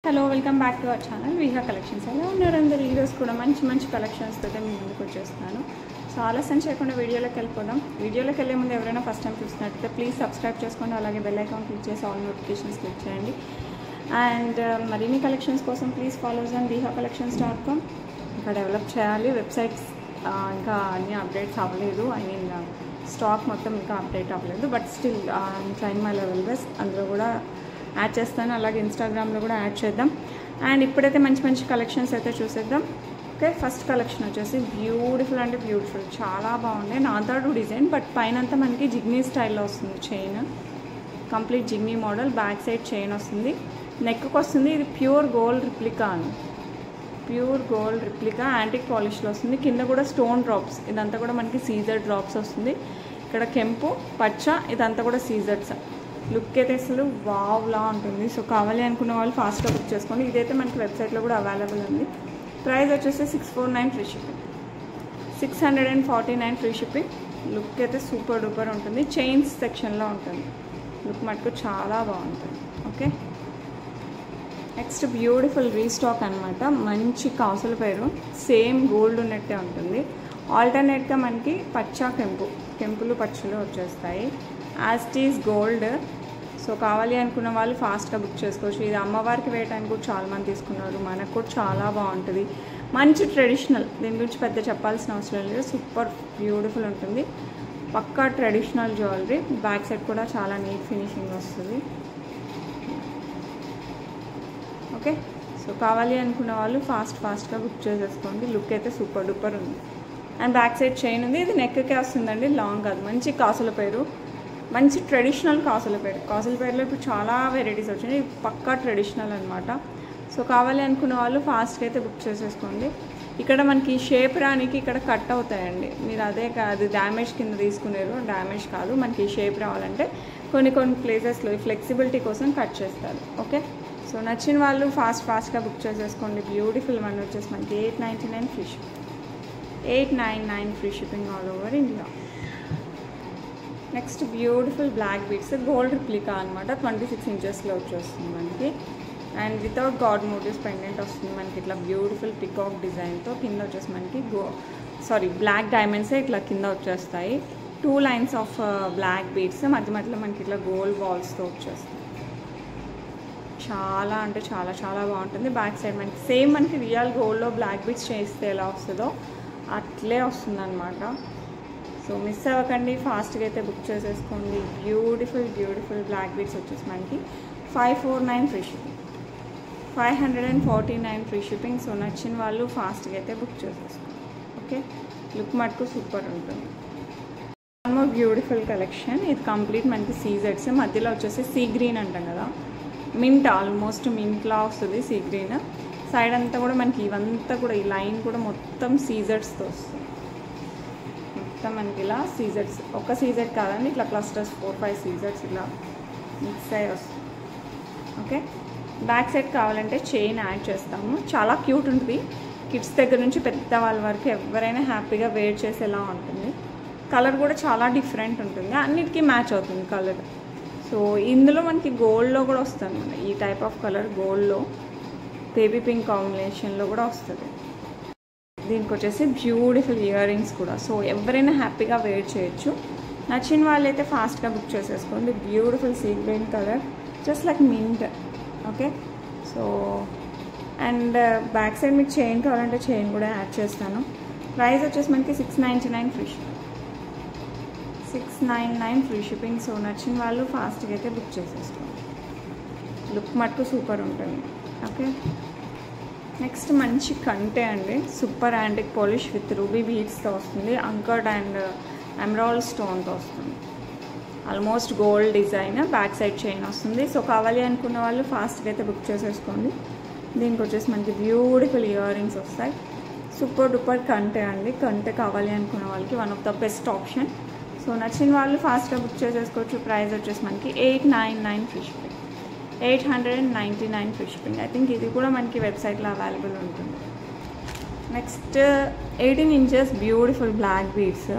Hello welcome back to our channel Viha collections. ఎలా ఉన్నారు అందరూ? ఈరోజు కూడా మంచి కలెక్షన్స్ తోటి మీ ముందుకు వచ్చేస్తాను. సో ఆలస్యం చేయకుండా వీడియోలోకి వెళ్ళిపోదాం. వీడియోలోకి వెళ్ళే ముందు ఎవరైనా ఫస్ట్ టైం చూస్తున్నట్లయితే ప్లీజ్ సబ్స్క్రైబ్ చేసుకోండి, అలాగే బెల్ ఐకాన్ క్లిక్ చేసి ఆల్ నోటిఫికేషన్స్ క్లిక్ చేయండి. అండ్ మరిన్ని కలెక్షన్స్ కోసం ప్లీజ్ ఫాలోస్ అండ్ vihacollections.com. ఇంకా డెవలప్ చేయాలి వెబ్సైట్స్, ఇంకా అన్ని అప్డేట్స్ అవ్వలేదు. ఐ మీన్ స్టాక్ మొత్తం ఇంకా అప్డేట్ అవ్వలేదు, but still train my level best అందులో కూడా యాడ్ చేస్తాను. అలాగే ఇన్స్టాగ్రామ్లో కూడా యాడ్ చేద్దాం. అండ్ ఇప్పుడైతే మంచి కలెక్షన్స్ అయితే చూసేద్దాం. ఓకే, ఫస్ట్ కలెక్షన్ వచ్చేసి బ్యూటిఫుల్ అంటే బ్యూటిఫుల్, చాలా బాగుంది. నాదాడు డిజైన్, బట్ పైన అంతా మనకి జిగ్నీ స్టైల్లో వస్తుంది. చైన్ కంప్లీట్ జిగ్నీ మోడల్, బ్యాక్ సైడ్ చైన్ వస్తుంది, నెక్కి వస్తుంది. ఇది ప్యూర్ గోల్డ్ రిప్లికా అని, ప్యూర్ గోల్డ్ రిప్లికా యాంటిక్ పాలిష్లో వస్తుంది. కింద కూడా స్టోన్ డ్రాప్స్, ఇదంతా కూడా మనకి సీజర్ డ్రాప్స్ వస్తుంది. ఇక్కడ కెంపు పచ్చ, ఇదంతా కూడా సీజర్స్. లుక్ అయితే అసలు వావ్లా ఉంటుంది. సో కావాలి అనుకున్న వాళ్ళు ఫాస్ట్గా బుక్ చేసుకోండి. ఇదైతే మనకి వెబ్సైట్లో కూడా అవైలబుల్ ఉంది. ప్రైస్ వచ్చేసి 649 free shipping, 649 free shipping. Look అయితే సూపర్ డూపర్ ఉంటుంది. చైన్స్ సెక్షన్లో ఉంటుంది. లుక్ మటుకు చాలా బాగుంటుంది. ఓకే, నెక్స్ట్ బ్యూటిఫుల్ రీస్టాక్ అనమాట. మంచి కాసుల పేరు, సేమ్ గోల్డ్ ఉన్నట్టే ఉంటుంది. ఆల్టర్నేట్గా మనకి పచ్చ కెంపులు పచ్చలు వచ్చేస్తాయి. యాస్టీస్ గోల్డ్. సో కావాలి అనుకున్న వాళ్ళు ఫాస్ట్గా బుక్ చేసుకోవచ్చు. ఇది అమ్మవారికి వేయడానికి కూడా చాలామంది తీసుకున్నారు. మనకు కూడా చాలా బాగుంటుంది. మంచి ట్రెడిషనల్, దీని గురించి పెద్ద చెప్పాల్సిన అవసరం లేదు. సూపర్ బ్యూటిఫుల్ ఉంటుంది. పక్కా ట్రెడిషనల్ జ్యువెలరీ. బ్యాక్ సైడ్ కూడా చాలా నీట్ ఫినిషింగ్ వస్తుంది. ఓకే, సో కావాలి అనుకున్న వాళ్ళు ఫాస్ట్గా బుక్ చేసేసుకోండి. లుక్ అయితే సూపర్ డూపర్ ఉంది. అండ్ బ్యాక్ సైడ్ చైన్ ఉంది. ఇది నెక్కే వస్తుందండి, లాంగ్ కాదు. మంచి కాసుల పేరు, మంచి ట్రెడిషనల్ కాసుల పేరులో ఇప్పుడు చాలా వెరైటీస్ వచ్చినాయి. పక్కా ట్రెడిషనల్ అనమాట. సో కావాలి అనుకున్న వాళ్ళు ఫాస్ట్గా అయితే బుక్ చేసేసుకోండి. ఇక్కడ మనకి షేప్ రానికి ఇక్కడ కట్ అవుతాయండి. మీరు అదే కాదు డ్యామేజ్ కింద తీసుకునేరు, డ్యామేజ్ కాదు. మనకి షేప్ రావాలంటే కొన్ని ప్లేసెస్లో ఫ్లెక్సిబిలిటీ కోసం కట్ చేస్తారు. ఓకే, సో నచ్చిన వాళ్ళు ఫాస్ట్గా బుక్ చేసేసుకోండి. బ్యూటిఫుల్ వన్ వచ్చేసి మనకి 899 free shipping, 899 free shipping all over India. Next beautiful black beads, gold replica అనమాట. 26 ఇంచెస్లో వచ్చేస్తుంది మనకి. And without god motifs pendant వస్తుంది మనకి. ఇట్లా బ్యూటిఫుల్ పికాక్ డిజైన్తో కింద వచ్చేసి మనకి బ్లాక్ డైమండ్సే ఇట్లా కింద వచ్చేస్తాయి. 2 లైన్స్ ఆఫ్ బ్లాక్ బీడ్స్, మధ్యలో మనకి ఇట్లా గోల్డ్ బాల్స్తో వచ్చేస్తాయి. చాలా అంటే చాలా బాగుంటుంది. బ్యాక్ సైడ్ మనకి సేమ్ మనకి రియల్ గోల్డ్లో బ్లాక్ బీడ్స్ చేస్తే ఎలా వస్తుందో అట్లే వస్తుంది అనమాట. సో మిస్ అవ్వకండి, ఫాస్ట్గా అయితే బుక్ చేసేసుకోండి. బ్యూటిఫుల్ బ్లాక్ బీడ్స్ వచ్చేసి మనకి 549 free shipping, 549 free shipping. So నచ్చిన వాళ్ళు ఫాస్ట్గా అయితే బుక్ చేసేసుకోండి. ఓకే, లుక్ మటుకు సూపర్ ఉంటుంది. One more beautiful collection. ఇది కంప్లీట్ మనకి సీజర్స్, మధ్యలో వచ్చేసి సీ గ్రీన్ అంటాం కదా, మింట్, ఆల్మోస్ట్ మింట్లా వస్తుంది సీ గ్రీన్. సైడ్ అంతా కూడా మనకి ఇవంతా కూడా ఈ లైన్ కూడా మొత్తం సీజర్స్తో వస్తుంది. మొత్తం మనకి ఇలా సీజర్స్, ఒక సీజర్ కాదండి, ఇట్లా క్లస్టర్స్ 4-5 సీజర్స్ ఇలా మిక్స్ అయ్యి వస్తుంది. ఓకే, బ్యాక్ సైడ్ కావాలంటే చైన్ యాడ్ చేస్తాము. చాలా క్యూట్ ఉంటుంది. కిడ్స్ దగ్గర నుంచి పెద్దవాళ్ళ వరకు ఎవరైనా హ్యాపీగా వేర్ చేసేలా ఉంటుంది. కలర్ కూడా చాలా డిఫరెంట్ ఉంటుంది, అన్నిటికీ మ్యాచ్ అవుతుంది కలర్. సో ఇందులో మనకి గోల్డ్లో కూడా వస్తుంది అనమాట. ఈ టైప్ ఆఫ్ కలర్ గోల్డ్లో బేబీ పింక్ కాంబినేషన్లో కూడా వస్తుంది. దీనికి వచ్చేసి బ్యూటిఫుల్ ఇయర్ రింగ్స్ కూడా. సో ఎవరైనా హ్యాపీగా వేర్ చేయొచ్చు. నచ్చిన వాళ్ళైతే ఫాస్ట్గా బుక్ చేసేసుకోండి. Beautiful sea green colour, just like mint. Okay, so and back side మీకు చైన్ కావాలంటే చైన్ కూడా యాడ్ చేస్తాను. ప్రైస్ వచ్చేసి మనకి 699 free shipping, 699 free shipping. So నచ్చిన వాళ్ళు ఫాస్ట్గా అయితే బుక్ చేసేసుకోండి. లుక్ మటుకు సూపర్ ఉంటుంది. ఓకే, నెక్స్ట్ మంచి కంటే అండి, super antique polish with ruby బీడ్స్తో వస్తుంది. అంకర్డ్ అండ్ ఎమరాల్డ్ స్టోన్తో వస్తుంది. Almost gold design, back side chain వస్తుంది. సో కావాలి అనుకున్న వాళ్ళు ఫాస్ట్గా అయితే బుక్ చేసేసుకోండి. దీనికి వచ్చేసి మనకి బ్యూటిఫుల్ ఇయర్ రింగ్స్ వస్తాయి. సూపర్ డూపర్ కంటే అండి. కంటే కావాలి అనుకున్న వాళ్ళకి one of the best option. So నచ్చిన వాళ్ళు ఫాస్ట్గా బుక్ చేసేసుకోవచ్చు. ప్రైస్ వచ్చేసి మనకి 899 free shipping, 899 free shipping. I think ఇది కూడా మనకి వెబ్సైట్లో అవైలబుల్ ఉంటుంది. Next 18 inches beautiful black beads,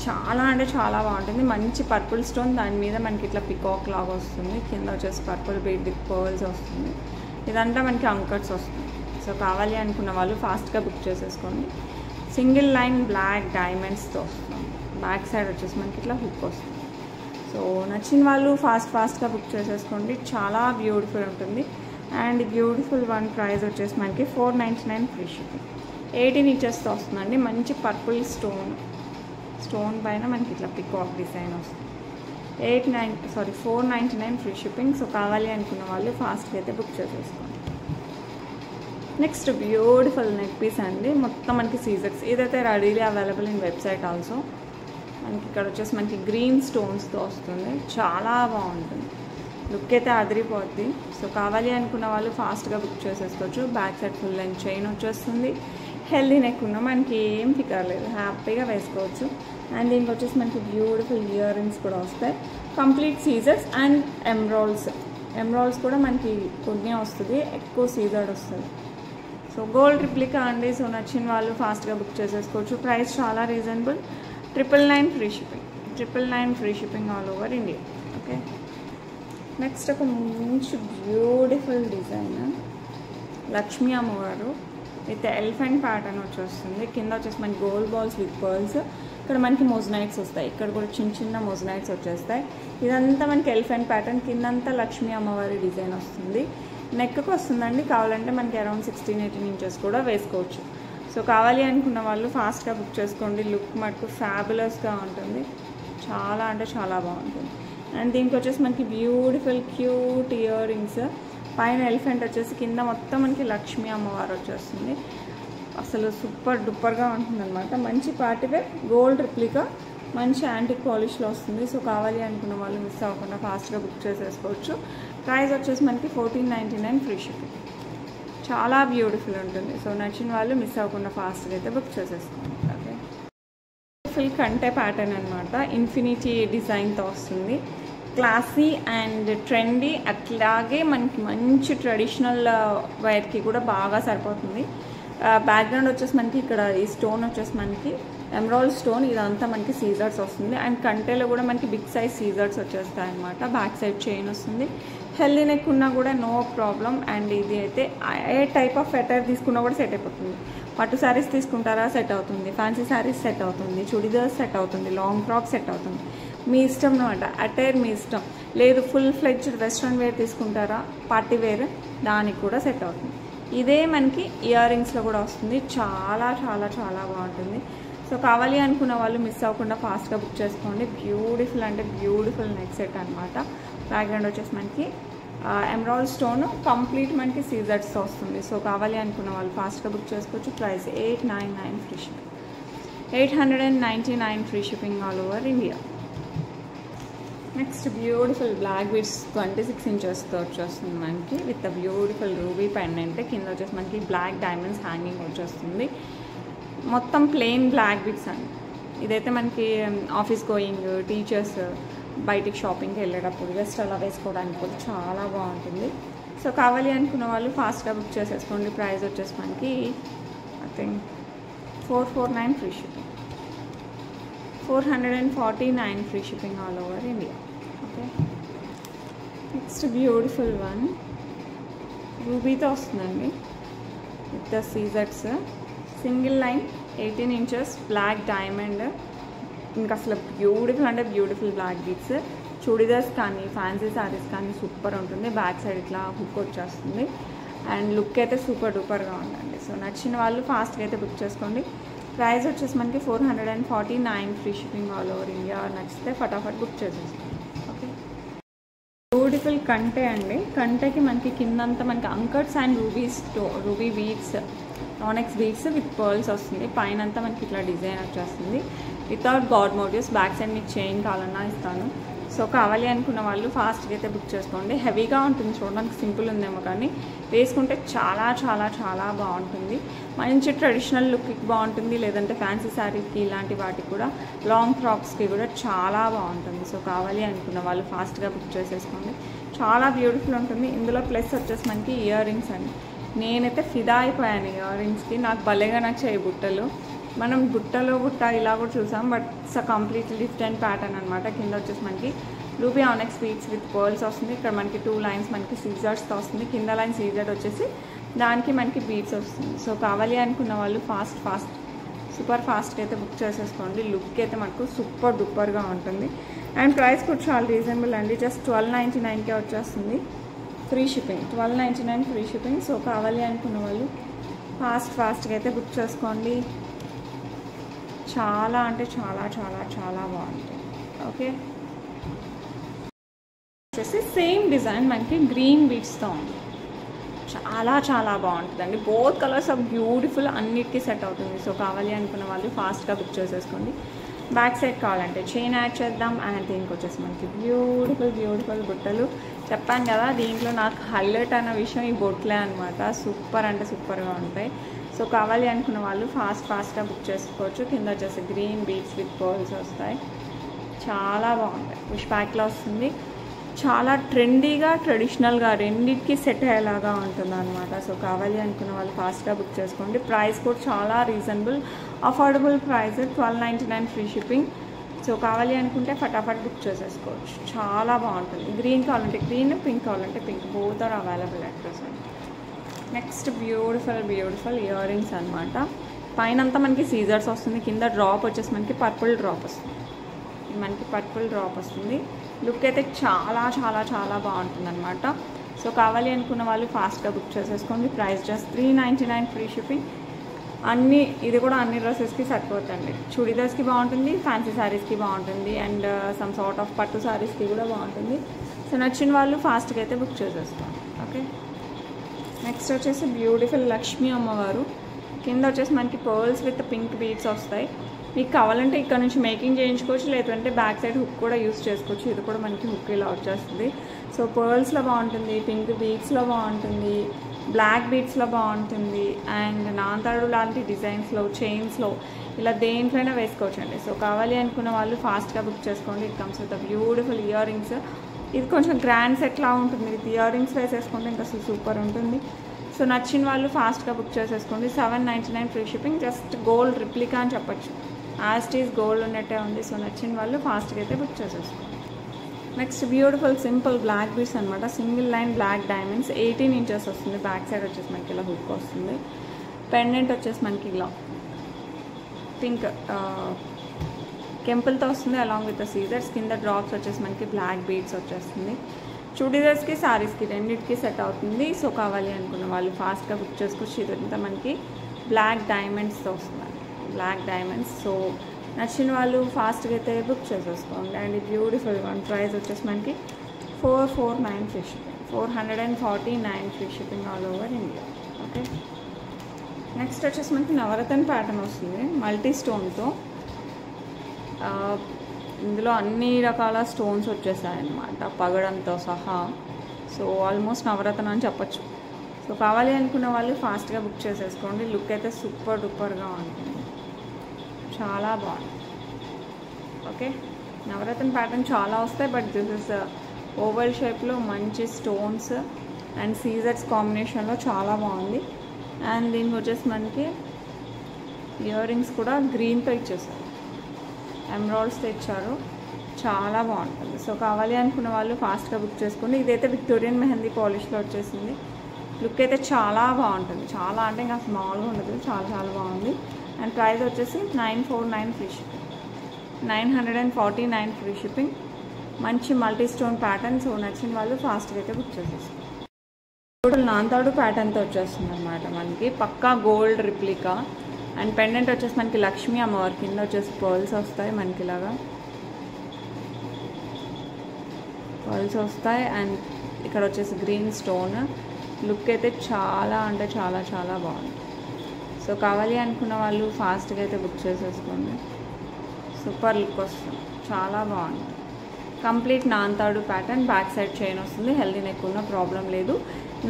చాలా అంటే చాలా బాగుంటుంది. మంచి పర్పుల్ స్టోన్, దాని మీద మనకి ఇట్లా పికాక్ లాగా వస్తుంది. కింద వచ్చేసి పర్పుల్ బీడ్ విత్ పర్ల్స్ వస్తుంది. ఇదంతా మనకి అంకర్స్ వస్తుంది. సో కావాలి అనుకున్న వాళ్ళు ఫాస్ట్గా బుక్ చేసేసుకోండి. సింగిల్ లైన్ బ్లాక్ డైమండ్స్తో వస్తుంది. బ్యాక్ సైడ్ వచ్చేసి మనకి ఇట్లా హుక్ వస్తుంది. సో నచ్చిన వాళ్ళు ఫాస్ట్గా బుక్ చేసేసుకోండి. చాలా బ్యూటిఫుల్ ఉంటుంది. అండ్ బ్యూటిఫుల్ వన్ ప్రైస్ వచ్చేసి మనకి 499 ఫ్రీ షిప్పింగ్. 18 ఇంచెస్తో వస్తుందండి. మంచి పర్పుల్ స్టోన్ పైన మనకి ఇట్లా పికాక్ డిజైన్ వస్తుంది. 499 ఫ్రీ షిప్పింగ్. సో కావాలి అనుకున్న వాళ్ళు ఫాస్ట్గా అయితే బుక్ చేసేసుకోండి. నెక్స్ట్ బ్యూటిఫుల్ నెక్ పీస్ అండి. మొత్తం మనకి సీజర్స్. ఇదైతే readily available in website also. మనకి ఇక్కడ వచ్చేసి మనకి గ్రీన్ స్టోన్స్తో వస్తుంది. చాలా బాగుంటుంది. లుక్ అయితే అదిరిపోద్ది. సో కావాలి అనుకున్న వాళ్ళు ఫాస్ట్గా బుక్ చేసేసుకోవచ్చు. Back side full length chain వచ్చేస్తుంది. హెల్దీ నెక్ ఉన్న మనకి ఏం ఫికర్ లేదు, హ్యాపీగా వేసుకోవచ్చు. అండ్ దీనికి వచ్చేసి మనకి బ్యూటిఫుల్ ఇయర్ రింగ్స్ కూడా వస్తాయి. కంప్లీట్ సీజర్స్ అండ్ ఎమ్రాల్స్ కూడా మనకి కొన్ని వస్తుంది, ఎక్కువ సీజర్డ్ వస్తుంది. సో గోల్డ్ రిప్లికా అండి. సో నచ్చిన వాళ్ళు ఫాస్ట్గా బుక్ చేసేసుకోవచ్చు. ప్రైస్ చాలా reasonable. 999 free shipping. 999 free shipping all over India. Okay, next ఒక మంచి బ్యూటిఫుల్ డిజైన్ లక్ష్మీ అమ్మవారు విత్ ఎలిఫెంట్ ప్యాటర్న్ వచ్చేస్తుంది. కింద వచ్చేసి మనకి గోల్డ్ బాల్స్ విత్ పర్ల్స్. ఇక్కడ మనకి మొజనైట్స్ వస్తాయి. ఇక్కడ కూడా చిన్న మొజనైట్స్ వచ్చేస్తాయి. ఇదంతా మనకి ఎలిఫెంట్ ప్యాటర్న్. కిందంతా లక్ష్మీ అమ్మవారి డిజైన్ వస్తుంది. నెక్కి వస్తుందండి. కావాలంటే మనకి అరౌండ్ 16-18 ఇంచెస్ కూడా వేసుకోవచ్చు. సో కావాలి అనుకున్న వాళ్ళు ఫాస్ట్గా బుక్ చేసుకోండి. లుక్ మటుకు ఫ్యాబులస్గా ఉంటుంది. చాలా అంటే చాలా బాగుంటుంది. అండ్ దీనికి వచ్చేసి మనకి బ్యూటిఫుల్ క్యూట్ ఇయర్ రింగ్స్. పైన ఎలిఫెంట్ వచ్చేసి కింద మొత్తం మనకి లక్ష్మీ అమ్మవారు వచ్చేస్తుంది. అసలు సూపర్ డూపర్గా ఉంటుంది అనమాట. మంచి పార్టీవేర్ గోల్డ్ రిప్లికా మంచి యాంటిక్ పాలిష్లో వస్తుంది. సో కావాలి అనుకున్న వాళ్ళు మిస్ అవ్వకుండా ఫాస్ట్గా బుక్ చేసేసుకోవచ్చు. ప్రైస్ వచ్చేసి మనకి 1499 ఫ్రీ షిప్పింగ్. చాలా బ్యూటిఫుల్ ఉంటుంది. సో నచ్చిన వాళ్ళు మిస్ అవ్వకుండా ఫాస్ట్గా అయితే బుక్ చేసేసుకోండి. ఓకే, బ్యూటిఫుల్ కంటే ప్యాటర్న్ అనమాట. ఇన్ఫినిటీ డిజైన్తో వస్తుంది. క్లాసీ అండ్ ట్రెండీ, అట్లాగే మనకి మంచి ట్రెడిషనల్ వైర్కి కూడా బాగా సరిపోతుంది. బ్యాక్గ్రౌండ్ వచ్చేసి మనకి ఇక్కడ ఈ స్టోన్ వచ్చేసి మనకి ఎమరాల్డ్ స్టోన్. ఇదంతా మనకి సీజర్స్ వస్తుంది. అండ్ కంటేలో కూడా మనకి బిగ్ సైజ్ సీజర్స్ వచ్చేస్తాయి అనమాట. బ్యాక్ సైడ్ చైన్ వస్తుంది. హెల్దీ నెక్ ఉన్నా కూడా నో ప్రాబ్లం. అండ్ ఇది అయితే ఏ టైప్ ఆఫ్ అటైర్ తీసుకున్నా కూడా సెట్ అయిపోతుంది. పట్టు శారీస్ తీసుకుంటారా సెట్ అవుతుంది, ఫ్యాన్సీ శారీస్ సెట్ అవుతుంది, చుడిదార్స్ సెట్ అవుతుంది, లాంగ్ ఫ్రాక్ సెట్ అవుతుంది. మీ ఇష్టం అనమాట. అటైర్ మీ ఇష్టం. లేదు ఫుల్ ఫ్లెడ్జ్డ్ వెస్ట్రన్ వేర్ తీసుకుంటారా, పార్టీ వేర్, దానికి కూడా సెట్ అవుతుంది. ఇదే మనకి ఇయర్ రింగ్స్లో కూడా వస్తుంది. చాలా చాలా చాలా బాగుంటుంది. సో కావాలి అనుకున్న వాళ్ళు మిస్ అవ్వకుండా ఫాస్ట్గా బుక్ చేసుకోండి. బ్యూటిఫుల్ అంటే బ్యూటిఫుల్ నెక్ సెట్ అనమాట. బ్యాక్గ్రౌండ్ వచ్చేసి మనకి ఎమరాల్డ్ స్టోన్ కంప్లీట్ మనకి సీజర్స్తో వస్తుంది. సో కావాలి అనుకున్న వాళ్ళు ఫాస్ట్గా బుక్ చేసుకోవచ్చు. Price 899 free shipping. 899 free shipping all over India. Next beautiful black beads 26 ఇంచెస్తో వచ్చేస్తుంది మనకి విత్ బ్యూటిఫుల్ రూబీ పెండెంట్. కింద వచ్చేసి మనకి బ్లాక్ డైమండ్స్ హ్యాంగింగ్ వచ్చేస్తుంది. మొత్తం ప్లెయిన్ బ్లాక్ బీడ్స్ అండి. ఇదైతే మనకి ఆఫీస్ గోయింగ్ టీచర్స్ బయటికి షాపింగ్కి వెళ్ళేటప్పుడు జస్ట్ అలా వేసుకోవడానికి కూడా చాలా బాగుంటుంది. సో కావాలి అనుకున్న వాళ్ళు ఫాస్ట్గా బుక్ చేసేసుకోండి. ప్రైస్ వచ్చేసి మనకి I think 449 free shipping. 449 free shipping all over India. Okay, next beautiful one రూబీతో వస్తుందండి విత్ ద సీజర్స్. Single line 18 inches black diamond. ఇంకా అసలు బ్యూటిఫుల్ అంటే బ్యూటిఫుల్ బ్లాక్ బీడ్స్. చుడిదార్స్ కానీ ఫ్యాన్సీ శారీస్ కానీ సూపర్ ఉంటుంది. బ్యాక్ సైడ్ ఇట్లా హుక్ వచ్చేస్తుంది. అండ్ లుక్ అయితే సూపర్ డూపర్గా ఉందండి. సో నచ్చిన వాళ్ళు ఫాస్ట్గా అయితే బుక్ చేసుకోండి. ప్రైస్ వచ్చేసి మనకి 449 free shipping all over India. నచ్చితే ఫటాఫట్ బుక్ చేసేసుకోండి. ఓకే, బ్యూటిఫుల్ కంటే అండి. కంటేకి మనకి కిందంతా మనకి అంకర్స్ అండ్ రూబీ బీడ్స్, నానెక్స్ బీడ్స్ విత్ పర్ల్స్ వస్తుంది. పైన అంతా మనకి ఇట్లా డిజైన్ వచ్చేస్తుంది without god motifs. Back side మీకు చైన్ కావాలన్నా ఇస్తాను. సో కావాలి అనుకున్న వాళ్ళు ఫాస్ట్గా అయితే బుక్ చేసుకోండి. హెవీగా ఉంటుంది, చూడడానికి సింపుల్ ఉందేమో కానీ వేసుకుంటే చాలా చాలా చాలా బాగుంటుంది. మంచి ట్రెడిషనల్ లుక్కి బాగుంటుంది. లేదంటే ఫ్యాన్సీ శారీకి ఇలాంటి వాటికి కూడా లాంగ్ ఫ్రాక్స్కి కూడా చాలా బాగుంటుంది. సో కావాలి అనుకున్న వాళ్ళు ఫాస్ట్గా బుక్ చేసేసుకోండి. చాలా బ్యూటిఫుల్ ఉంటుంది. ఇందులో ప్లస్ వచ్చేసి మనకి ఇయర్ రింగ్స్ అండి. నేనైతే ఫిదా అయిపోయాను ఇయర్ రింగ్స్కి. నాకు భలేగా నచ్చాయి బుట్టలు. మనం బుట్ట ఇలా కూడా చూసాం, but it's completely different pattern అనమాట. కింద వచ్చేసి మనకి రూబీ ఆనెక్స్ బీడ్స్ విత్ పర్ల్స్ వస్తుంది. ఇక్కడ మనకి 2 లైన్స్ మనకి సీజర్స్తో వస్తుంది. కింద లైన్ సీజర్ వచ్చేసి దానికి మనకి బీడ్స్ వస్తుంది. సో కావాలి అనుకున్న వాళ్ళు సూపర్ ఫాస్ట్గా అయితే బుక్ చేసేసుకోండి. లుక్ అయితే మనకు సూపర్ డూపర్గా ఉంటుంది. అండ్ ప్రైస్ కూడా చాలా రీజనబుల్ అండి. జస్ట్ 1299కే వచ్చేస్తుంది. Free shipping, 1299 free shipping. So కావాలి అనుకున్న వాళ్ళు ఫాస్ట్గా అయితే బుక్ చేసుకోండి. చాలా అంటే చాలా చాలా చాలా బాగుంటుంది. ఓకే, వచ్చేసి సేమ్ డిజైన్ మనకి గ్రీన్ బీడ్స్తో ఉంది. చాలా చాలా బాగుంటుందండి. బోత్ కలర్స్ ఆఫ్ బ్యూటిఫుల్, అన్నిటికీ సెట్ అవుతుంది. సో కావాలి అనుకున్న వాళ్ళు ఫాస్ట్గా బుక్ చేసేసుకోండి. బ్యాక్ సైడ్ కావాలంటే చైన్ యాడ్ చేద్దాం. అండ్ దీనికి వచ్చేసి మనకి బ్యూటిఫుల్ బుట్టలు. చెప్పాను కదా, దీంట్లో నాకు హైలైట్ అన్న విషయం ఈ బొట్లే అనమాట. సూపర్ అంటే సూపర్గా ఉంటాయి. సో కావాలి అనుకున్న వాళ్ళు ఫాస్ట్గా బుక్ చేసుకోవచ్చు. కింద వచ్చేసి గ్రీన్ బీడ్స్ విత్ పర్ల్స్ వస్తాయి. చాలా బాగుంటాయి. పుష్ బ్యాక్లో వస్తుంది. చాలా ట్రెండీగా ట్రెడిషనల్గా రెండింటికి సెట్ అయ్యేలాగా ఉంటుంది అనమాట. సో కావాలి అనుకున్న వాళ్ళు ఫాస్ట్గా బుక్ చేసుకోండి. ప్రైస్ కూడా చాలా reasonable, affordable price, 1299 free shipping. So కావాలి అనుకుంటే ఫటాఫట్ బుక్ చేసేసుకోవచ్చు. చాలా బాగుంటుంది. గ్రీన్ కావాలంటే గ్రీన్, పింక్ కావాలంటే pink, both are available at present. Next beautiful ear rings అనమాట. పైన అంతా మనకి సీజర్స్ వస్తుంది. కింద డ్రాప్ వచ్చేసి మనకి పర్పుల్ డ్రాప్ వస్తుంది. లుక్ అయితే చాలా చాలా చాలా బాగుంటుంది అనమాట. సో కావాలి అనుకున్న వాళ్ళు ఫాస్ట్గా బుక్ చేసేసుకోండి. Price just 399 free shipping. ఇది కూడా అన్ని డ్రెస్సెస్కి సరిపోతుంది. చుడీదార్స్కి బాగుంటుంది, ఫ్యాన్సీ శారీస్కి బాగుంటుంది, అండ్ సమ్ సార్ట్ ఆఫ్ పట్టు శారీస్కి కూడా బాగుంటుంది. సో నచ్చిన వాళ్ళు ఫాస్ట్గా అయితే బుక్ చేసేసుకోండి. ఓకే, నెక్స్ట్ వచ్చేసి బ్యూటిఫుల్ లక్ష్మీ అమ్మవారు. కింద వచ్చేసి మనకి పర్ల్స్ విత్ పింక్ బీడ్స్ వస్తాయి. మీకు కావాలంటే ఇక్కడ నుంచి మేకింగ్ చేయించుకోవచ్చు, లేదంటే బ్యాక్ సైడ్ హుక్ కూడా యూస్ చేసుకోవచ్చు. ఇది కూడా మనకి హుక్ ఇలా వచ్చేస్తుంది. సో పర్ల్స్లో బాగుంటుంది, పింక్ బీడ్స్లో బాగుంటుంది, బ్లాక్ బీడ్స్లో బాగుంటుంది, అండ్ నాంతాడు లాంటి డిజైన్స్లో, చైన్స్లో, ఇలా దేంట్లోనే వేసుకోవచ్చు అండి. సో కావాలి అనుకున్న వాళ్ళు ఫాస్ట్గా బుక్ చేసుకోండి. It comes with beautiful ear rings. ఇది కొంచెం గ్రాండ్ సెట్లా ఉంటుంది. విత్ ఇయర్ రింగ్స్ వేసేసుకుంటే ఇంకా సూపర్ ఉంటుంది. సో నచ్చిన వాళ్ళు ఫాస్ట్గా బుక్ చేసేసుకోండి. 799 free shipping. Just gold replica అని చెప్పచ్చు. యాస్టీస్ గోల్డ్ ఉన్నట్టే ఉంది. సో నచ్చిన వాళ్ళు ఫాస్ట్గా అయితే బుక్ చేసేసుకోండి. Next beautiful simple black beads అనమాట. Single line black diamonds, 18 inches వస్తుంది. బ్యాక్ సైడ్ వచ్చేసి మనకి ఇలా హుక్ వస్తుంది. పెండెంట్ వచ్చేసి మనకి ఇలా పింక్ కెంపుల్తో వస్తుంది, అలాంగ్ విత్ సీజర్స్. కింద డ్రాప్స్ వచ్చేసి మనకి బ్లాక్ బీడ్స్ వచ్చేస్తుంది. చుడీదార్స్కి శారీస్కి రెండింటికి సెట్ అవుతుంది. సో కావాలి అనుకున్న వాళ్ళు ఫాస్ట్గా బుక్ చేసుకోవచ్చు. ఇదంతా మనకి బ్లాక్ డైమండ్స్తో వస్తుంది, బ్లాక్ డైమండ్స్. సో నచ్చిన వాళ్ళు ఫాస్ట్గా అయితే బుక్ చేసేసుకోండి. And beautiful one. ప్రైస్ వచ్చేసి మనకి 449 free shipping, 449 free shipping all over India. Okay, next వచ్చేసి మనకి నవరత్న ప్యాటర్న్ వస్తుంది మల్టీ స్టోన్తో. ఇందులో అన్ని రకాల స్టోన్స్ వచ్చేసాయన్నమాట, పగడంతో సహా. సో ఆల్మోస్ట్ నవరత్న అని చెప్పచ్చు. సో కావాలి అనుకున్న వాళ్ళు ఫాస్ట్గా బుక్ చేసేసుకోండి. లుక్ అయితే సూపర్ డూపర్గా ఉంటుంది, చాలా బాగుంది. ఓకే, నవరత్న ప్యాటర్న్ చాలా వస్తాయి, బట్ దిస్ ఇస్ ఓవల్ షేప్లో మంచి స్టోన్స్ అండ్ సీజర్స్ కాంబినేషన్లో చాలా బాగుంది. అండ్ దీనికి వచ్చేసి మనకి ఇయర్ రింగ్స్ కూడా గ్రీన్తో ఇచ్చేసారు, ఎమరాల్డ్స్తో ఇచ్చారు, చాలా బాగుంటుంది. సో కావాలి అనుకున్న వాళ్ళు ఫాస్ట్గా బుక్ చేసుకోండి. ఇదైతే విక్టోరియన్ మెహందీ పాలిష్లో వచ్చేసింది. లుక్ అయితే చాలా బాగుంటుంది, చాలా అంటే ఇంకా స్మాల్గా ఉండదు, చాలా చాలా బాగుంది. అండ్ ప్రైస్ వచ్చేసి 949 ఫ్రీ షిప్పింగ్, 949 ఫ్రీ షిప్పింగ్. మంచి మల్టీ స్టోన్ ప్యాటర్న్. సో నచ్చిన వాళ్ళు ఫాస్ట్గా అయితే బుక్ చేసేస్తారు. టోటల్ నాంతాడు ప్యాటర్న్తో వచ్చేస్తుంది అనమాట మనకి, పక్కా గోల్డ్ రిప్లికా. అండ్ పెండెంట్ వచ్చేసి మనకి లక్ష్మీ అమ్మవారి, కింద వచ్చేసి పర్ల్స్ వస్తాయి మనకి ఇలాగా పర్ల్స్ వస్తాయి. అండ్ ఇక్కడ వచ్చేసి గ్రీన్ స్టోన్. లుక్ అయితే చాలా అంటే చాలా చాలా బాగుంది. సో కావాలి అనుకున్న వాళ్ళు ఫాస్ట్గా అయితే బుక్ చేసేసుకోండి. సూపర్ లుక్ వస్తుంది, చాలా బాగుంది. కంప్లీట్ నాంతాడు ప్యాటర్న్. బ్యాక్ సైడ్ చైన్ వస్తుంది, హెల్దీ నెక్ ఉన్న ప్రాబ్లం లేదు.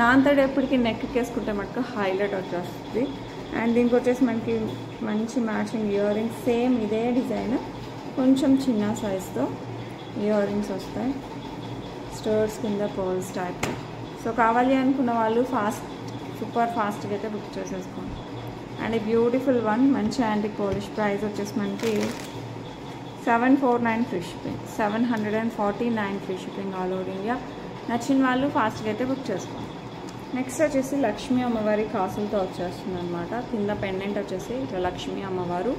నాంతాడు ఎప్పటికీ నెక్ వేసుకుంటే మటుకు హైలైట్ వచ్చేస్తుంది. అండ్ దీనికి వచ్చేసి మనకి మంచి మ్యాచింగ్ ఇయర్ రింగ్స్, సేమ్ ఇదే డిజైన్, కొంచెం చిన్న సైజ్తో ఇయర్ రింగ్స్ వస్తాయి, స్టర్స్ కింద పర్ల్స్ టైప్. సో కావాలి అనుకున్న వాళ్ళు సూపర్ ఫాస్ట్గా అయితే బుక్ చేసేసుకోండి. అండ్ బ్యూటిఫుల్ వన్, మంచి యాంటిక్ పాలిష్. ప్రైస్ వచ్చేసి మనకి 749 free shipping, 749 free shipping all over India. నచ్చిన వాళ్ళు ఫాస్ట్గా అయితే బుక్ చేసుకోండి. నెక్స్ట్ వచ్చేసి లక్ష్మీ అమ్మవారి కాసులతో వచ్చేస్తుంది అనమాట. కింద పెండెంట్ వచ్చేసి ఇట్లా లక్ష్మీ అమ్మవారు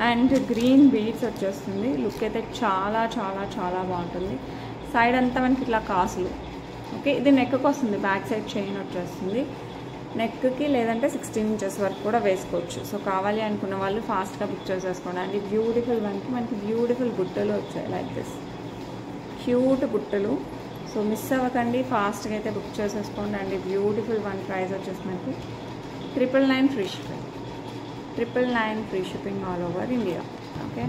అండ్ గ్రీన్ బీడ్స్ వచ్చేస్తుంది. లుక్ అయితే చాలా చాలా చాలా బాగుంటుంది. సైడ్ అంతా మనకి ఇట్లా కాసులు. ఓకే, ఇది నెక్కి వస్తుంది, బ్యాక్ సైడ్ చైన్ వచ్చేస్తుంది నెక్కి, లేదంటే 16 ఇంచెస్ వరకు కూడా వేసుకోవచ్చు. సో కావాలి అనుకున్న వాళ్ళు ఫాస్ట్గా బుక్ చేసేసుకోండి. అండ్ బ్యూటిఫుల్ వన్కి మనకి బ్యూటిఫుల్ బుట్టలు వచ్చాయి లైక్ దిస్, క్యూట్ బుట్టలు. సో మిస్ అవ్వకండి, ఫాస్ట్గా అయితే బుక్ చేసేసుకోండి. అండ్ బ్యూటిఫుల్ వన్ ప్రైస్ వచ్చేసి మనకి 999 free shipping, 999 free shipping all over India. Okay,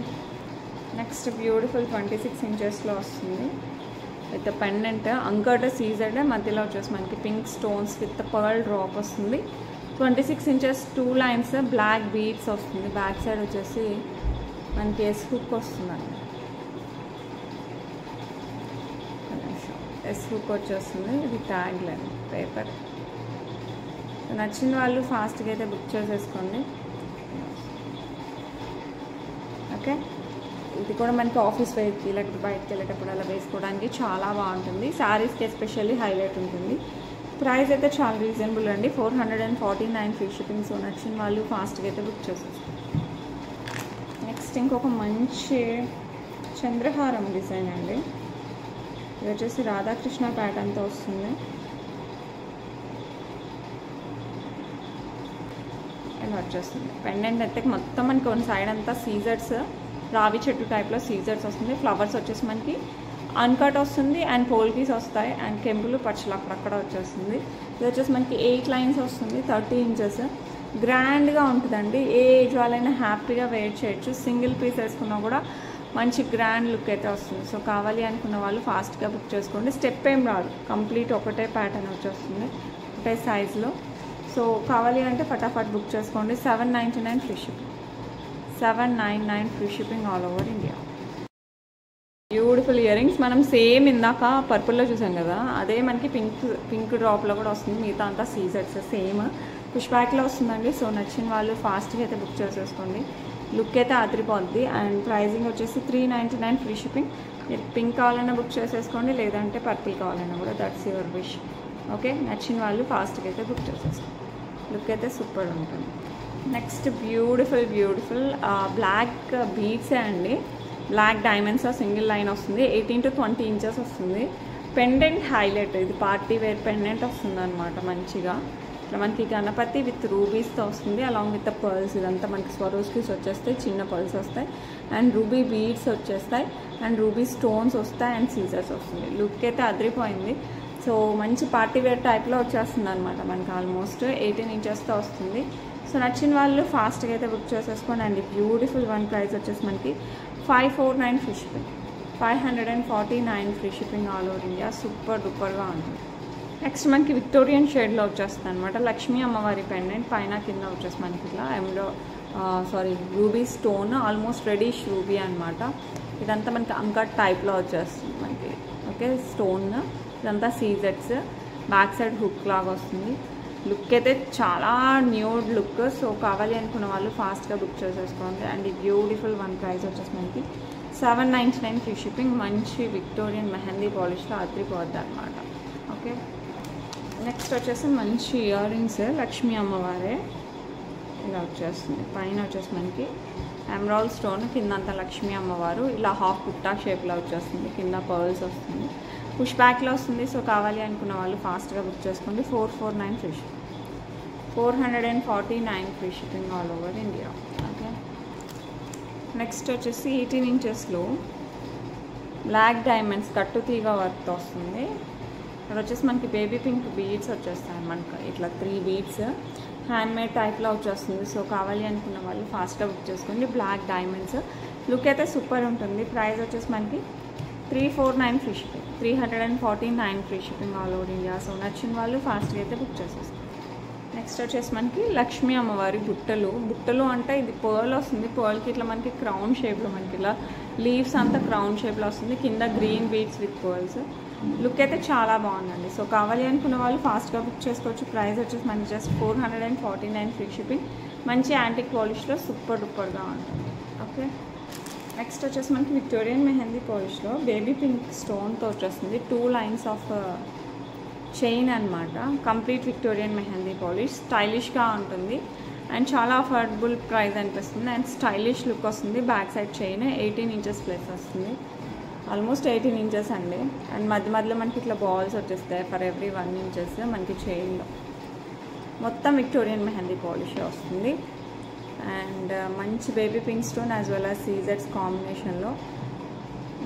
next beautiful 26 ఇంచెస్లో వస్తుంది విత్ పెండెంట్, అంకర్డ్ సీజెడ్, మధ్యలో వచ్చేసి మనకి pink stones with pearl drop వస్తుంది. 26 ఇంచెస్ 2 లైన్స్ బ్లాక్ బీడ్స్ వస్తుంది. బ్యాక్ సైడ్ వచ్చేసి మనకి ఎస్ హుక్ వస్తుందండి, ఎస్ హుక్ వచ్చేస్తుంది. ఇది ట్యాగ్ లైన్ పేపర్. నచ్చిన వాళ్ళు ఫాస్ట్గా అయితే బుక్ చేసేసుకోండి. ఓకే, ఇది కూడా మనకి ఆఫీస్ వేర్కి లేకపోతే బయటకు వెళ్ళేటప్పుడు అలా వేసుకోవడానికి చాలా బాగుంటుంది. శారీస్కి ఎస్పెషల్లీ హైలైట్ ఉంటుంది. ప్రైస్ అయితే చాలా రీజనబుల్ అండి, 449 ఫ్రీ షిప్పింగ్. సో నచ్చిన వాళ్ళు ఫాస్ట్గా అయితే బుక్ చేసేసుకోండి. నెక్స్ట్ ఇంకొక మంచి చంద్రహారం డిజైన్ అండి. ఇది వచ్చేసి రాధాకృష్ణ ప్యాటర్న్తో వస్తుంది. ఇలా వచ్చేస్తుంది పెండెంట్ అయితే మొత్తం మనకి కొన్ని సైడ్ అంతా సీజర్స్, రావి చెట్టు టైప్లో సీజర్స్ వస్తుంది. ఫ్లవర్స్ వచ్చేసి మనకి అన్కట్ వస్తుంది అండ్ పోల్ పీస్ వస్తాయి అండ్ కెంపులు పచ్చలు అక్కడక్కడ వచ్చేస్తుంది. ఇది వచ్చేసి మనకి 8 లైన్స్ వస్తుంది, 30 ఇంచెస్. గ్రాండ్గా ఉంటుందండి, ఏ ఏజ్ వాళ్ళైనా హ్యాపీగా వేర్ చేయొచ్చు. సింగిల్ పీస్ వేసుకున్నా కూడా మంచి గ్రాండ్ లుక్ అయితే వస్తుంది. సో కావాలి అనుకున్న వాళ్ళు ఫాస్ట్గా బుక్ చేసుకోండి. స్టెప్ ఏం రాదు, కంప్లీట్ ఒకటే ప్యాటర్న్ వచ్చేస్తుంది ఒకటే సైజులో. సో కావాలి అంటే ఫటాఫట్ బుక్ చేసుకోండి. 799 free shipping, 799 free shipping all over India. Beautiful ear rings, మనం సేమ్ ఇందాక పర్పుల్లో చూసాం కదా, అదే మనకి పింక్ డ్రాప్లో కూడా వస్తుంది. మిగతా అంతా సీజర్స్ సేమ్ పుష్ బ్యాక్లో వస్తుందండి. సో నచ్చిన వాళ్ళు ఫాస్ట్గా అయితే బుక్ చేసేసుకోండి. లుక్ అయితే అదిరిపోద్ది. అండ్ ప్రైజింగ్ వచ్చేసి 399 ఫ్రీ షిప్పింగ్. మీరు పింక్ కావాలన్నా బుక్ చేసేసుకోండి, లేదంటే పర్పుల్ కావాలన్నా కూడా, దట్స్ యువర్ విష్. ఓకే, నచ్చిన వాళ్ళు ఫాస్ట్గా అయితే బుక్ చేసేసుకోండి. లుక్ అయితే సూపర్ ఉంటుంది. నెక్స్ట్ బ్యూటిఫుల్ బ్లాక్ బీడ్సే అండి, బ్లాక్ డైమండ్స్ సింగిల్ లైన్ వస్తుంది. 18 to 20 ఇంచెస్ వస్తుంది. పెండెంట్ హైలైట్, ఇది పార్టీ వేర్ పెండెంట్ వస్తుంది అనమాట. మంచిగా ఇట్లా మనకి గణపతి విత్ రూబీస్తో వస్తుంది, అలాంగ్ విత్ పర్ల్స్. ఇదంతా మనకి స్వరోస్కీస్ వచ్చేస్తాయి, చిన్న పర్ల్స్ వస్తాయి అండ్ రూబీ బీడ్స్ వచ్చేస్తాయి అండ్ రూబీ స్టోన్స్ వస్తాయి అండ్ సీజర్స్ వస్తుంది. లుక్ అయితే అదిరిపోయింది. సో మంచి పార్టీ వేర్ టైప్లో వచ్చేస్తుంది అనమాట మనకి. ఆల్మోస్ట్ 18 ఇంచెస్తో వస్తుంది. సో నచ్చిన వాళ్ళు ఫాస్ట్గా అయితే బుక్ చేసేసుకోండి. అండ్ బ్యూటిఫుల్ వన్ ప్రైస్ వచ్చేసి మనకి 549 free shipping, 549 free shipping all over India. Super డూపర్గా ఉంటుంది. నెక్స్ట్ మనకి విక్టోరియన్ షేడ్లో వచ్చేస్తుంది అనమాట. లక్ష్మీ అమ్మవారి పెండెంట్ పైన కింద వచ్చేసి మనకి ఇట్లా ruby stone, almost reddish ruby అనమాట. ఇదంతా మనకి అంకట్ టైప్లో వచ్చేస్తుంది మనకి. ఓకే, స్టోన్ ఇదంతా సీజెట్స్, బ్యాక్ సైడ్ హుక్ లాగా వస్తుంది. లుక్ అయితే చాలా న్యూడ్ లుక్. సో కావాలి అనుకున్న వాళ్ళు ఫాస్ట్గా బుక్ చేసేసుకోండి. అండ్ ఈ బ్యూటిఫుల్ వన్ ప్రైస్ వచ్చేసి మనకి 799 ఫ్రీ షిప్పింగ్. మంచి విక్టోరియన్ మెహందీ పాలిష్లో అదిరిపోద్ది అనమాట. ఓకే, నెక్స్ట్ వచ్చేసి మంచి ఇయర్ రింగ్స్, లక్ష్మీ అమ్మవారే ఇలా వచ్చేస్తుంది. పైన వచ్చేసి మనకి ఎమరాల్డ్ స్టోన్, కింద అంతా లక్ష్మీ అమ్మవారు ఇలా హాఫ్ పుట్టా షేప్లో వచ్చేస్తుంది. కింద పర్ల్స్ వస్తుంది, పుష్ బ్యాక్లో వస్తుంది. సో కావాలి అనుకున్న వాళ్ళు ఫాస్ట్గా బుక్ చేసుకోండి. 449 free shipping, 449 free shipping all over India. Okay, next వచ్చేసి 18 ఇంచెస్లో బ్లాక్ డైమండ్స్ కట్టు తీగ వర్క్తో వస్తుంది. ఇక్కడ వచ్చేసి మనకి బేబీ పింక్ బీడ్స్ వచ్చేస్తాయి మనకి, ఇట్లా 3 బీడ్స్ హ్యాండ్మేడ్ టైప్లో వచ్చేస్తుంది. సో కావాలి అనుకున్న వాళ్ళు ఫాస్ట్గా బుక్ చేసుకోండి. బ్లాక్ డైమండ్స్, లుక్ అయితే సూపర్ ఉంటుంది. ప్రైస్ వచ్చేసి మనకి 349 free shipping, 349 free shipping all over India. So నచ్చిన వాళ్ళు ఫాస్ట్గా అయితే బుక్ చేసేసుకోండి. నెక్స్ట్ వచ్చేసి మనకి లక్ష్మీ అమ్మవారి బుట్టలు అంటే ఇది పర్ల్ వస్తుంది. పర్ల్కి ఇట్లా మనకి క్రౌన్ షేప్లో మనకి ఇలా లీవ్స్ అంతా క్రౌన్ షేప్లో వస్తుంది. కింద green beads with pearls. Look అయితే చాలా బాగుందండి. సో కావాలి అనుకున్న వాళ్ళు ఫాస్ట్గా బుక్ చేసుకోవచ్చు. ప్రైస్ వచ్చేసి మనకి జస్ట్ 449 ఫ్రీ షిప్పింగ్. మంచి యాంటిక్ పాలిష్లో సూపర్ డూపర్గా ఉంటుంది. ఓకే, నెక్స్ట్ వచ్చేసి మనకి విక్టోరియన్ మెహందీ పాలిష్లో బేబీ పింక్ స్టోన్తో వచ్చేస్తుంది 2 లైన్స్ ఆఫ్ చైన్ అనమాట. కంప్లీట్ విక్టోరియన్ మెహందీ పాలిష్ స్టైలిష్గా ఉంటుంది అండ్ చాలా అఫోర్డబుల్ ప్రైస్ అనిపిస్తుంది అండ్ స్టైలిష్ లుక్ వస్తుంది. Back side chain 18 inches plus వస్తుంది, ఆల్మోస్ట్ 18 ఇంచెస్ అండి. అండ్ మధ్య మధ్యలో మనకి ఇట్లా బాల్స్ వచ్చేస్తాయి ఫర్ ఎవ్రీ 1 ఇంచెస్ మనకి చైన్లో. మొత్తం విక్టోరియన్ మెహందీ పాలిష్ వస్తుంది అండ్ మంచి baby pink stone as well as సీజెడ్స్ కాంబినేషన్లో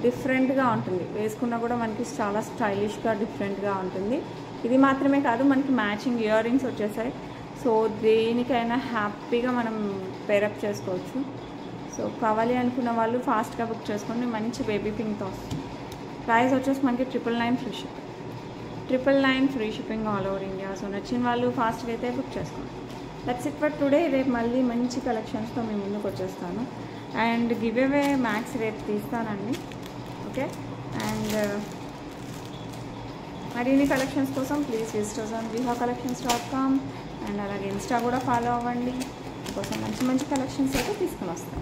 డిఫరెంట్గా ఉంటుంది. వేసుకున్నా కూడా మనకి చాలా స్టైలిష్గా డిఫరెంట్గా ఉంటుంది. ఇది మాత్రమే కాదు, మనకి మ్యాచింగ్ ఇయర్ రింగ్స్ వచ్చేసాయి. సో దేనికైనా హ్యాపీగా మనం పేరప్ చేసుకోవచ్చు. సో కావాలి అనుకున్న వాళ్ళు ఫాస్ట్గా బుక్ చేసుకోండి. మంచి బేబీ పింక్తో వస్తుంది. ప్రైస్ వచ్చేసి మనకి 999 free shipping. 999 free shipping all over India. So నచ్చిన వాళ్ళు ఫాస్ట్గా అయితే బుక్ చేసుకోండి. That's it for today. రేపు మళ్ళీ మంచి కలెక్షన్స్తో మీ ముందుకు వచ్చేస్తాను అండ్ గివ్ అవే మ్యాక్స్ రేపు తీస్తానండి. ఓకే, అండ్ మరిన్ని కలెక్షన్స్ కోసం please visit us on vihacollections.com and అలాగే ఇన్స్టా కూడా ఫాలో అవ్వండి. కోసం మంచి మంచి కలెక్షన్స్ అయితే తీసుకుని వస్తాం.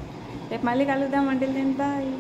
రేపు మళ్ళీ కలుద్దాం. Until then bye.